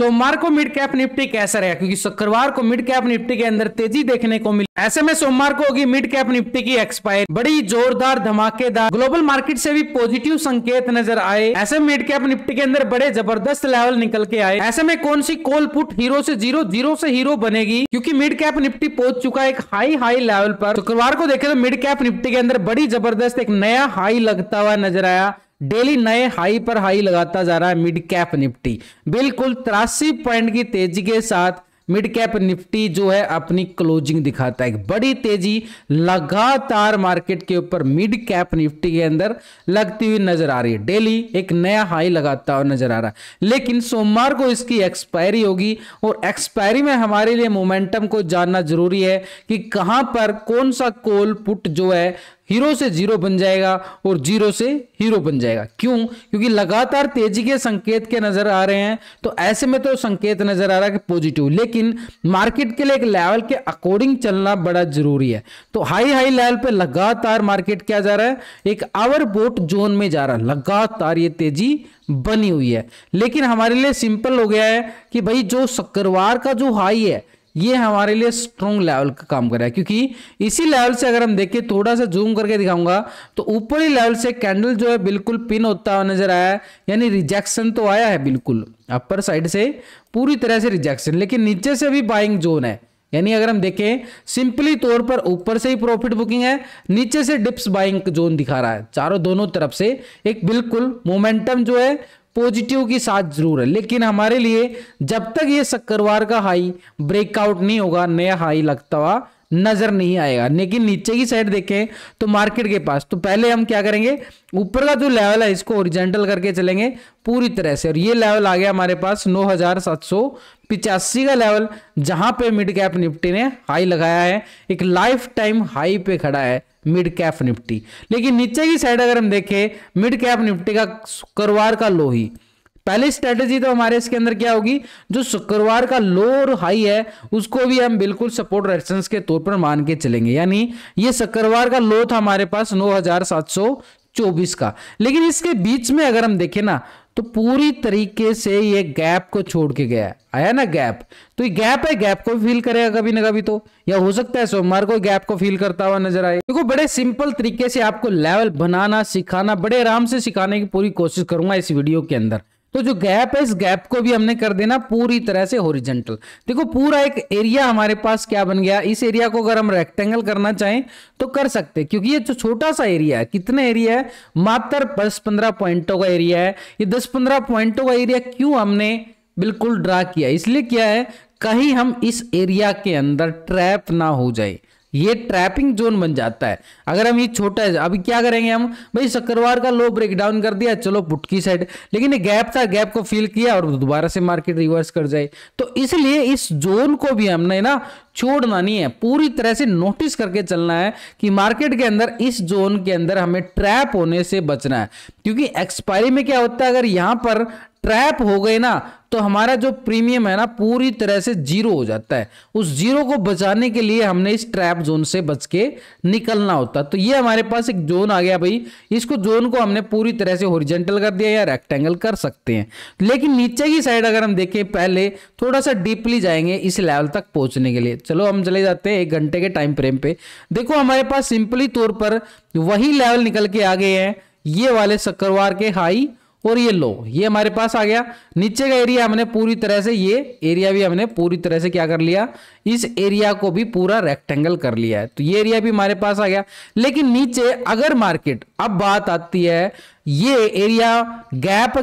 सोमवार को mid cap Nifty कैसा रहेगा, क्योंकि शुक्रवार को मिड कैप निफ्टी के अंदर तेजी देखने को मिली। ऐसे में सोमवार को होगी मिड कैप निफ्टी की एक्सपायरी। बड़ी जोरदार धमाकेदार ग्लोबल मार्केट से भी पॉजिटिव संकेत नजर आए। ऐसे में मिड कैप निफ्टी के अंदर बड़े जबरदस्त लेवल निकल के आए। ऐसे में कौन सी कॉल पुट हीरो से जीरो, जीरो से हीरो बनेगी, क्योंकि मिड कैप निफ्टी पहुंच चुका है एक हाई लेवल पर। शुक्रवार को देखें तो मिड कैप निफ्टी के अंदर बड़ी जबरदस्त एक नया हाई लगता हुआ नजर आया। डेली नए हाई पर हाई लगाता जा रहा है मिड कैप निफ्टी। बिल्कुल 83 पॉइंट की तेजी के साथ मिड कैप निफ्टी जो है अपनी क्लोजिंग दिखाता है। बड़ी तेजी लगातार मार्केट के ऊपर मिड कैप निफ्टी के अंदर लगती हुई नजर आ रही है। डेली एक नया हाई लगाता हुआ नजर आ रहा है। लेकिन सोमवार को इसकी एक्सपायरी होगी और एक्सपायरी में हमारे लिए मोमेंटम को जानना जरूरी है कि कहां पर कौन सा कॉल पुट जो है हीरो से जीरो बन जाएगा और जीरो से हीरो बन जाएगा। क्यों? क्योंकि लगातार तेजी के संकेत के नजर आ रहे हैं। तो ऐसे में तो संकेत नजर आ रहा है कि पॉजिटिव, लेकिन मार्केट के लिए एक लेवल के अकॉर्डिंग चलना बड़ा जरूरी है। तो हाई लेवल पे लगातार मार्केट क्या जा रहा है, एक ओवरबोट जोन में जा रहा है। लगातार ये तेजी बनी हुई है, लेकिन हमारे लिए सिंपल हो गया है कि भाई जो शुक्रवार का जो हाई है ये हमारे लिए स्ट्रॉन्ग लेवल का काम कर रहा है। क्योंकि इसी लेवल से अगर हम देखें, थोड़ा सा जूम करके दिखाऊंगा, तो ऊपरी लेवल से कैंडल जो है बिल्कुल पिन होता हुआ नजर आया है। यानी रिजेक्शन तो आया है, बिल्कुल अपर साइड से पूरी तरह से रिजेक्शन, लेकिन नीचे से भी बाइंग जोन है। यानी अगर हम देखें सिंपली तौर पर ऊपर से ही प्रॉफिट बुकिंग है, नीचे से डिप्स बाइंग जोन दिखा रहा है। चारों दोनों तरफ से एक बिल्कुल मोमेंटम जो है पॉजिटिव की साथ जरूर है। लेकिन हमारे लिए जब तक ये शुक्रवार का हाई ब्रेकआउट नहीं होगा, नया हाई लगता हुआ नजर नहीं आएगा। लेकिन नीचे की साइड देखें तो मार्केट के पास, तो पहले हम क्या करेंगे, ऊपर का जो लेवल है इसको ओरिजेंटल करके चलेंगे पूरी तरह से। और ये लेवल आ गया हमारे पास 9785 का लेवल, जहां पे मिड कैप निफ्टी ने हाई लगाया है। एक लाइफ टाइम हाई पे खड़ा है मिड कैप निफ्टी। लेकिन नीचे की साइड अगर हम देखें, मिड कैप निफ्टी का शुक्रवार का लो ही, पहली स्ट्रेटेजी तो हमारे इसके अंदर क्या होगी, जो शुक्रवार का लो और हाई है उसको भी हम बिल्कुल सपोर्ट रेजिस्टेंस के तौर पर मान के चलेंगे। यानी ये शुक्रवार का लो था हमारे पास 9724 का। लेकिन इसके बीच में अगर हम देखें ना, तो पूरी तरीके से ये गैप को छोड़ के गया है, आया ना गैप। तो ये गैप है, गैप को फील करेगा कभी ना कभी तो, या हो सकता है सोमवार को गैप को फील करता हुआ नजर आए। देखो बड़े सिंपल तरीके से आपको लेवल बनाना सिखाना, बड़े आराम से सिखाने की पूरी कोशिश करूंगा इस वीडियो के अंदर। तो जो गैप है, इस गैप को भी हमने कर देना पूरी तरह से हॉरिजॉन्टल। देखो पूरा एक एरिया हमारे पास क्या बन गया, इस एरिया को अगर हम रेक्टेंगल करना चाहें तो कर सकते हैं, क्योंकि ये जो छोटा सा एरिया है, कितना एरिया है, मात्र 10-15 पॉइंटों का एरिया है। ये 10-15 पॉइंटों का एरिया क्यों हमने बिल्कुल ड्रा किया, इसलिए किया है कहीं हम इस एरिया के अंदर ट्रैप ना हो जाए। ये ट्रैपिंग जोन बन जाता है अगर हम ये छोटा है। अभी क्या करेंगे हम, भाई शुक्रवार का लो ब्रेक डाउन कर दिया, चलो पुट की साइड, लेकिन ये गैप था, गैप को फील किया और दोबारा से मार्केट रिवर्स कर जाए। तो इसलिए इस जोन को भी हमने ना छोड़ना नहीं है, पूरी तरह से नोटिस करके चलना है कि मार्केट के अंदर इस जोन के अंदर हमें ट्रैप होने से बचना है। क्योंकि एक्सपायरी में क्या होता है, अगर यहां पर ट्रैप हो गए ना तो हमारा जो प्रीमियम है ना पूरी तरह से जीरो हो जाता है। उस जीरो को बचाने के लिए हमने इस ट्रैप जोन से बच के निकलना होता। तो ये हमारे पास एक जोन आ गया भाई, इसको जोन को हमने पूरी तरह से हॉरिजॉन्टल कर दिया या रेक्टेंगल कर सकते हैं। लेकिन नीचे की साइड अगर हम देखें, पहले थोड़ा सा डीपली जाएंगे इस लेवल तक पहुंचने के लिए। चलो हम चले जाते हैं 1 घंटे के टाइम फ्रेम पे। देखो हमारे पास सिंपली तौर पर वही लेवल निकल के आ गए हैं, ये वाले शुक्रवार के हाई और ये लो, ये हमारे पास आ गया। नीचे का एरिया हमने पूरी तरह से, ये एरिया भी हमने पूरी तरह से क्या कर लिया, इस एरिया को भी पूरा रेक्टेंगल कर लिया है। तो ये एरिया भी हमारे पास आ गया। लेकिन नीचे अगर मार्केट, अब बात आती है, ये एरिया गैप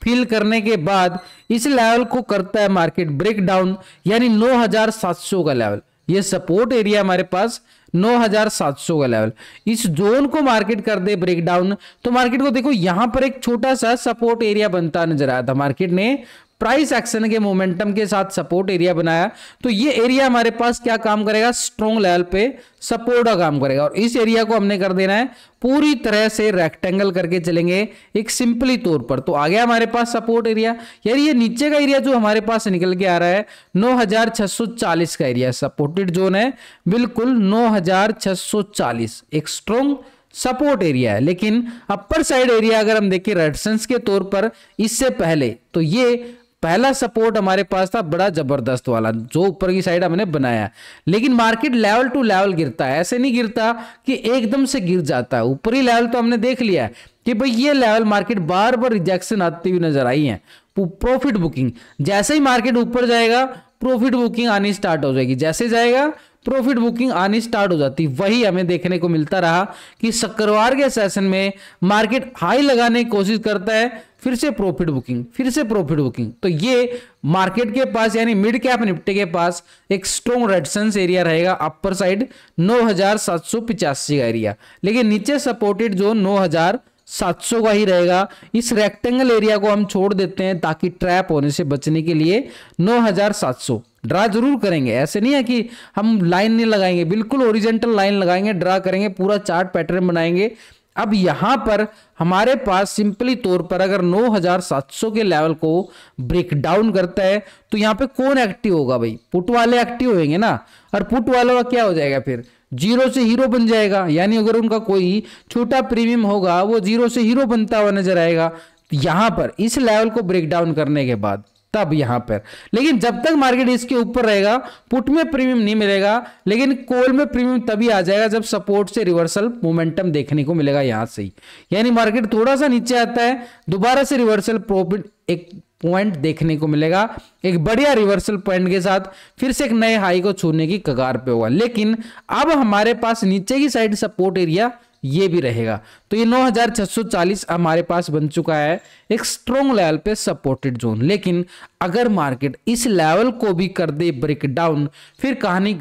फिल करने के बाद इस लेवल को करता है मार्केट ब्रेक डाउन, यानी 9700 का लेवल, ये सपोर्ट एरिया हमारे पास 9700 का लेवल। इस जोन को मार्केट कर दे ब्रेक डाउन, तो मार्केट को देखो यहां पर एक छोटा सा सपोर्ट एरिया बनता नजर आया था। मार्केट ने प्राइस एक्शन के मोमेंटम के साथ सपोर्ट एरिया बनाया, तो ये एरिया हमारे पास क्या काम करेगा, स्ट्रॉन्ग लेवल पे सपोर्ट का काम करेगा। और इस एरिया को हमने कर देना है पूरी तरह से रेक्टेंगल करके चलेंगे एक सिंपली तौर पर। तो आ गया हमारे पास सपोर्ट एरिया। यार ये नीचे का एरिया जो हमारे पास निकल के आ रहा है 9640 का एरिया सपोर्टेड जोन है, बिल्कुल 9640 एक स्ट्रॉन्ग सपोर्ट एरिया है। लेकिन अपर साइड एरिया अगर हम देखें रेजिस्टेंस के तौर पर इससे पहले, तो ये पहला सपोर्ट हमारे पास था बड़ा जबरदस्त वाला जो ऊपर की साइड हमने बनाया, लेकिन मार्केट लेवल टू लेवल गिरता है, ऐसे नहीं गिरता कि एकदम से गिर जाता है। ऊपरी लेवल तो हमने देख लिया है कि भाई ये लेवल मार्केट बार बार रिजेक्शन आती हुई नजर आई है। प्रॉफिट बुकिंग, जैसे ही मार्केट ऊपर जाएगा प्रॉफिट बुकिंग आनी स्टार्ट हो जाएगी, जैसे जाएगा प्रॉफिट बुकिंग आनी स्टार्ट हो जाती। वही हमें देखने को मिलता रहा कि शुक्रवार के सेशन में मार्केट हाई लगाने की कोशिश करता है, फिर से प्रॉफिट बुकिंग, फिर से प्रॉफिट बुकिंग। तो ये मार्केट के पास यानी मिड कैप निफ्टी के पास एक स्ट्रॉन्ग रेजिस्टेंस एरिया रहेगा अपर साइड 9785 का एरिया, लेकिन नीचे सपोर्टेड जोन 9700 का ही रहेगा। इस रेक्टेंगल एरिया को हम छोड़ देते हैं ताकि ट्रैप होने से बचने के लिए 9700 ड्रा जरूर करेंगे। ऐसे नहीं है कि हम लाइन नहीं लगाएंगे, बिल्कुल ओरिजेंटल लाइन लगाएंगे, ड्रा करेंगे, पूरा चार्ट पैटर्न बनाएंगे। अब यहां पर हमारे पास सिंपली तौर पर अगर 9700 के लेवल को ब्रेक डाउन करता है तो यहां पे कौन एक्टिव होगा भाई? पुट वाले एक्टिव होंगे ना, और पुट वालों का क्या हो जाएगा फिर? जीरो से हीरो बन जाएगा, यानी अगर उनका कोई छोटा प्रीमियम होगा वो जीरो से हीरो बनता हुआ नजर आएगा यहां पर इस लेवल को ब्रेक डाउन करने के बाद, तब यहां पर। लेकिन जब तक मार्केट इसके ऊपर रहेगा पुट में प्रीमियम नहीं मिलेगा, लेकिन कॉल में प्रीमियम तभी आ जाएगा जब सपोर्ट से रिवर्सल मोमेंटम देखने को मिलेगा यहां से ही। यानी मार्केट थोड़ा सा नीचे आता है, दोबारा से रिवर्सल प्रॉफिट एक पॉइंट देखने को मिलेगा, एक बढ़िया रिवर्सल पॉइंट के साथ फिर से एक नए हाई को छूने की कगार पे होगा। लेकिन अब हमारे पास नीचे की साइड सपोर्ट एरिया ये भी रहेगा, तो ये 9640 हमारे पास बन चुका है एक स्ट्रॉन्ग लेवल पे सपोर्टेड जोन। लेकिन अगर मार्केट इस लेवल को भी कर दे ब्रेक डाउन, फिर कहानी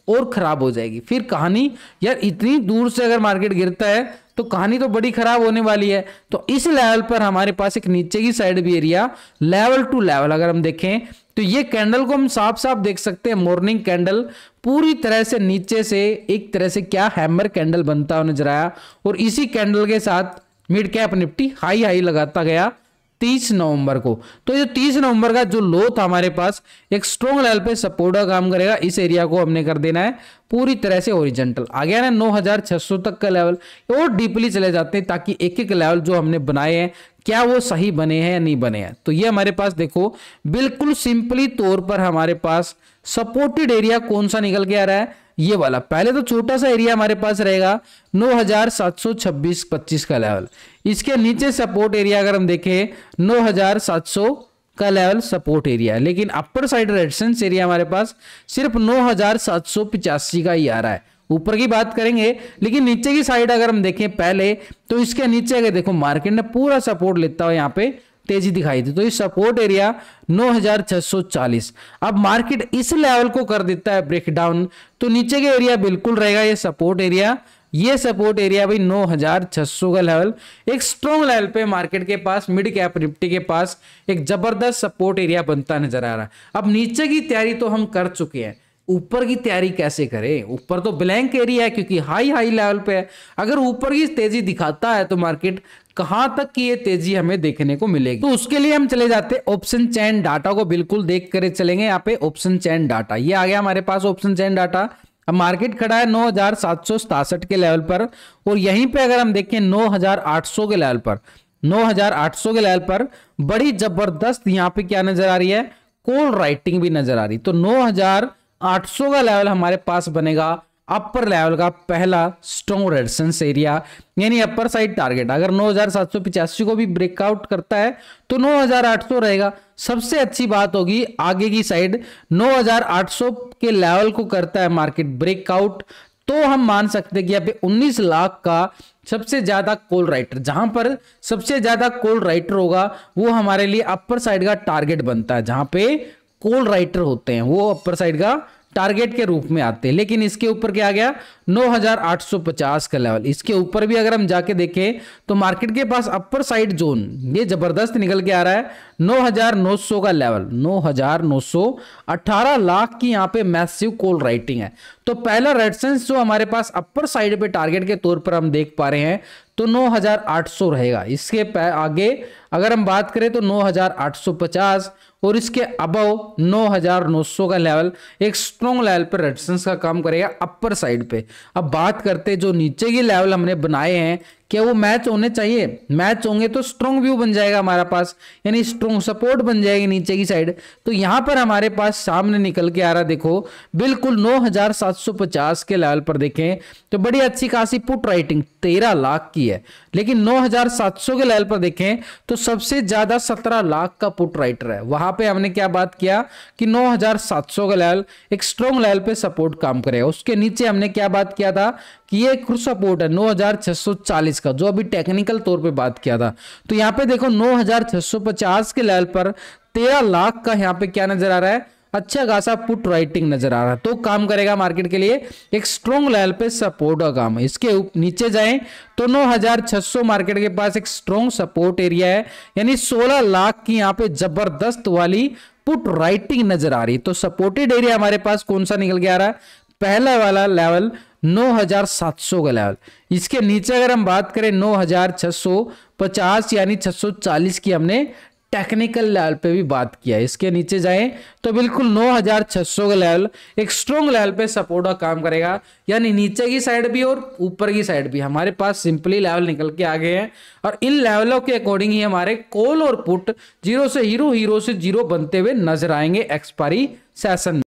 और खराब हो जाएगी। फिर कहानी यार इतनी दूर से अगर मार्केट गिरता है तो कहानी तो बड़ी खराब होने वाली है। तो इस लेवल पर हमारे पास एक नीचे की साइड भी एरिया लेवल टू लेवल अगर हम देखें तो ये कैंडल को हम साफ साफ देख सकते हैं, मॉर्निंग कैंडल पूरी तरह से नीचे से एक तरह से क्या हैमर कैंडल बनता हुआ नजर आया, और इसी कैंडल के साथ mid cap Nifty high high लगाता गया 30 नवंबर को। तो ये 30 नवंबर का जो लो था हमारे पास एक स्ट्रॉन्ग लेवल पे सपोर्ट का काम करेगा। इस एरिया को हमने कर देना है पूरी तरह से ओरिजेंटल। आ गया ना 9600 तक का लेवल, और डीपली चले जाते हैं ताकि एक एक लेवल जो हमने बनाए हैं क्या वो सही बने हैं या नहीं बने हैं। तो ये हमारे पास देखो बिल्कुल सिंपली तौर पर हमारे पास सपोर्टेड एरिया कौन सा निकल के आ रहा है, ये वाला। पहले तो छोटा सा एरिया हमारे पास रहेगा 9726-25 का लेवल, इसके नीचे सपोर्ट एरिया अगर हम देखें 9700 का लेवल सपोर्ट एरिया है, लेकिन अपर साइड रेजिस्टेंस एरिया हमारे पास सिर्फ 9785 का ही आ रहा है। ऊपर की बात करेंगे, लेकिन नीचे की साइड अगर हम देखें पहले तो इसके नीचे अगर देखो मार्केट ने पूरा सपोर्ट लेता हुआ यहाँ पे तेजी दिखाई थी, तो ये सपोर्ट एरिया 9640। अब मार्केट इस लेवल को कर देता है ब्रेक डाउन तो नीचे का एरिया बिल्कुल रहेगा ये सपोर्ट एरिया। ये सपोर्ट एरिया भाई 9600 का लेवल एक स्ट्रॉन्ग लेवल पे मार्केट के पास मिड कैप निफ्टी के पास एक जबरदस्त सपोर्ट एरिया बनता नजर आ रहा है। अब नीचे की तैयारी तो हम कर चुके हैं, ऊपर की तैयारी कैसे करें? ऊपर तो ब्लैंक एरिया है क्योंकि हाई हाई लेवल पे है। अगर ऊपर की तेजी दिखाता है तो मार्केट कहां तक की ये तेजी हमें देखने को मिलेगी, तो उसके लिए हम चले जाते हैं ऑप्शन चेन डाटा को बिल्कुल देख कर चलेंगे। यहाँ पे ऑप्शन चेन डाटा ये आ गया हमारे पास ऑप्शन चेन डाटा। अब मार्केट खड़ा है 9767 के लेवल पर, और यहीं पे अगर हम देखें 9800 के लेवल पर, 9800 के लेवल पर बड़ी जबरदस्त यहाँ पे क्या नजर आ रही है, कॉल राइटिंग भी नजर आ रही। तो 9800 का लेवल हमारे पास बनेगा अपर लेवल का पहला स्ट्रॉन्ग रेजिस्टेंस एरिया, यानी अपर साइड टारगेट। अगर 9785 को भी ब्रेकआउट करता है तो 9800 रहेगा। सबसे अच्छी बात होगी आगे की साइड 9800 के लेवल को करता है मार्केट ब्रेकआउट, तो हम मान सकते हैं कि यहाँ पे 19 लाख का सबसे ज्यादा कॉल राइटर, जहां पर सबसे ज्यादा कॉल राइटर होगा वो हमारे लिए अपर साइड का टारगेट बनता है। जहां पे कॉल राइटर होते हैं वो अपर साइड का टारगेट के रूप में आते हैं। लेकिन इसके ऊपर क्या आ गया 9850 का लेवल। इसके ऊपर भी अगर हम जाके देखें तो मार्केट के पास अपर साइड जोन ये जबरदस्त निकल के आ रहा है 9900 का लेवल, 9900, 18 लाख की यहाँ पे मैसिव कॉल राइटिंग है। तो पहला रेजिस्टेंस जो हमारे पास अपर साइड पे टारगेट के तौर पर हम देख पा रहे हैं तो 9800 रहेगा। इसके आगे अगर हम बात करें तो 9850 और इसके अबव 9900 का लेवल एक स्ट्रॉन्ग लेवल पर रेजिस्टेंस का काम करेगा अपर साइड पे। अब बात करते जो नीचे की लेवल हमने बनाए हैं क्या वो मैच होने चाहिए? मैच होंगे तो स्ट्रॉन्ग व्यू बन जाएगा हमारा पास, यानी स्ट्रॉन्ग सपोर्ट बन जाएगी नीचे की साइड। तो यहां पर हमारे पास सामने निकल के आ रहा, देखो बिल्कुल 9750 के लेवल पर देखें तो बड़ी अच्छी खासी पुट राइटिंग 13 लाख की है, लेकिन 9700 के लेवल पर देखें तो सबसे ज्यादा 17 लाख का पुट राइटर है। वहां पे हमने क्या बात किया कि 9700 का लेवल एक स्ट्रॉन्ग लेवल पे सपोर्ट काम करेगा। उसके नीचे हमने क्या बात किया था कि ये सपोर्ट है 9640 का, जो अभी टेक्निकल तौर पे बात किया था। तो यहाँ पे देखो 9650 के लेवल पर 13 लाख का यहाँ पे क्या नजर आ रहा है, अच्छा खासा पुट राइटिंग नजर आ रहा है। तो काम करेगा मार्केट के लिए एक स्ट्रॉन्ग लेवल पे सपोर्ट का काम है। इसके नीचे जाएं तो 9600 मार्केट के पास एक स्ट्रॉन्ग सपोर्ट एरिया है, यानी 16 लाख की यहाँ पे जबरदस्त वाली पुट राइटिंग नजर आ रही है। तो सपोर्टेड एरिया हमारे पास कौन सा निकल के आ रहा है, पहला वाला लेवल 9700 का लेवल। इसके नीचे अगर हम बात करें 9650 यानी 640 की हमने टेक्निकल लेवल पे भी बात किया। इसके नीचे जाएं तो बिल्कुल 9600 का लेवल एक स्ट्रॉन्ग लेवल पे सपोर्ट का काम करेगा, यानी नीचे की साइड भी और ऊपर की साइड भी हमारे पास सिंपली लेवल निकल के आ गए हैं। और इन लेवलों के अकॉर्डिंग ही हमारे कॉल और पुट जीरो से हीरो, हीरो से जीरो बनते हुए नजर आएंगे एक्सपायरी सेशन में।